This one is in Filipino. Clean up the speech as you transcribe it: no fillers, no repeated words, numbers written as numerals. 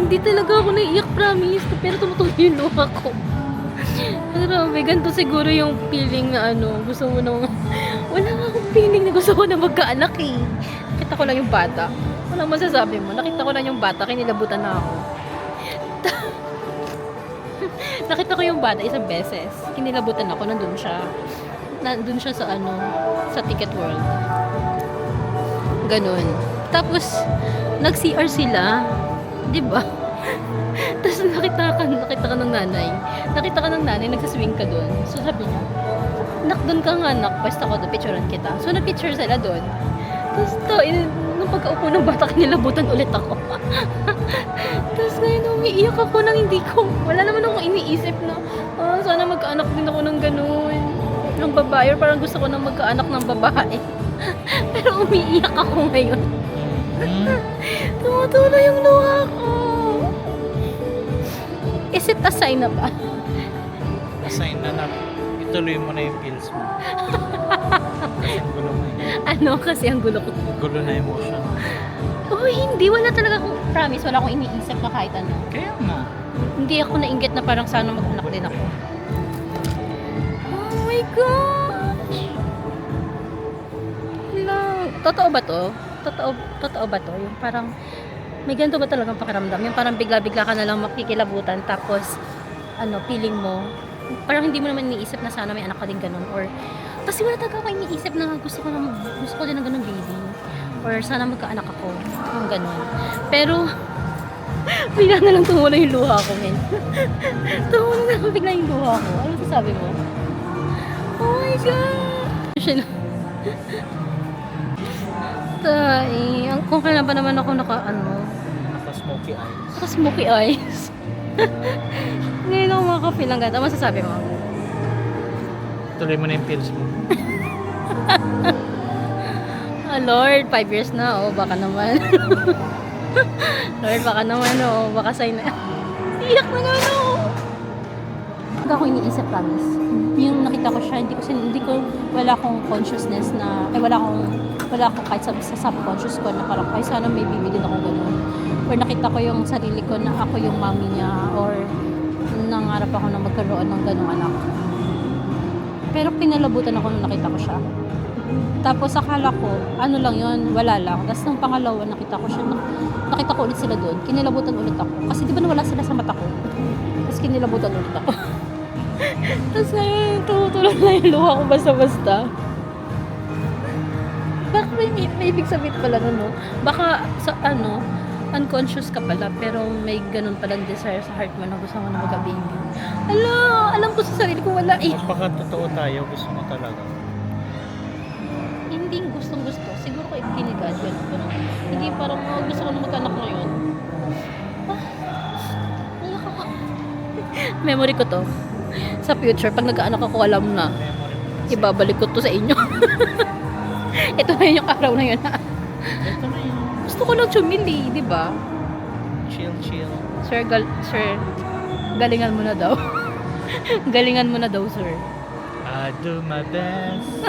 Hindi talaga ako naiiyak, promise. Pero tumutuloy yung luha ko. Grabe, ganito siguro yung feeling na ano, gusto mo nang... Wala nga akong feeling na gusto ko na magkaanak eh. Nakita ko lang yung bata. Walang masasabi mo. Nakita ko lang yung bata, kinilabutan na ako. Nakita ko yung bata isang beses. Kinilabutan ako, nandun siya. Nandun siya sa ano, sa Ticket World. Ganun. Tapos, nag-CR sila. Diba? Tapos nakita ka ng nanay. Nakita ka ng nanay, nagsaswing ka doon. So sabi niya, nak, doon ka nga, nak. Pwesta ko, picturean kita. So na-picture sila doon. Tapos nung pagkaupo ng bata, kinilabutan ulit ako. Tapos ngayon, umiiyak ako nang hindi ko, wala naman akong iniisip na, sana magkaanak din ako ng ganun. Ng babae, or parang gusto ko na magkaanak ng babae. Pero umiiyak ako ngayon. Tumutuloy yung luha ko. Is it a sign na ba? Assign na ituloy mo na yung pills mo. Kasi ang gulo mo eh. Ano kasi ang gulo ko. Gulo na emotion. Oh, hindi. Wala talaga akong promise. Wala akong iniisip na kahit ano. Kaya nga. Hindi ako nainggit na parang sana mag-anak din ako. Oh my gosh! Hala. Totoo ba to? Totoo ba to? Yung parang may ganito ba talagang pakiramdam? Yung parang bigla-bigla ka na lang makikilabutan tapos ano, feeling mo parang hindi mo naman iniisip na sana may anak ka din ganun, or kasi wala talaga ako iniisip na gusto ko din ng ganun baby, or sana magkaanak ako ng ganun. Pero bigla na lang tumulo yung luha ko, men. Tumulo na lang bigla yung luha ko. Ano sasabi mo? Oh my god! Kung kailan pa naman ako Naka-smoky eyes. naka-smoky eyes. Ngayon ako makaka-feel ng ganda. Masasabi mo? Tuloy mo na yung pills mo. Lord, 5 years na. Oh, baka naman. Lord, baka naman. Oh, baka sign na. Iyak na nga, no. Pag ako iniisip, promise. Yung nakita ko siya, wala akong consciousness na, wala akong kahit sa subconscious ko na parang, ay sana may baby din ako ganun. Or nakita ko yung sarili ko na ako yung mommy niya, or nangarap ako na magkaroon ng ganung anak. Pero kinalabutan ako nung nakita ko siya. Tapos akala ko, ano lang yun, wala lang. Tapos nung pangalawa, nakita ko ulit sila doon. Kinilabutan ulit ako. Kasi di ba nawala sila sa mata ko? Tapos kinilabutan ulit ako. Tapos ngayon, tutulog na yung luha ko basta-basta. Baka may ibig sabihin pala nun, no? Baka sa unconscious ka pala, pero may ganun palang desire sa heart mo na gusto mo na magka-baby. Alam ko sa sarili ko wala eh. Baka totoo tayo, gusto mo talaga. Hindi gustong-gusto. Siguro ko ikinigad yun. Hindi parang gusto ko na magkaanak ngayon. Alam ko. Memory ko to. Sa future, pag nagkaanak ako, alam na. Ibabalik ko to sa inyo. Ito na yung araw na yun. Ito na yun. Gusto ko lang chumili, di ba? Chill. Sir, galingan mo na daw. Galingan mo na daw, sir. I do my best.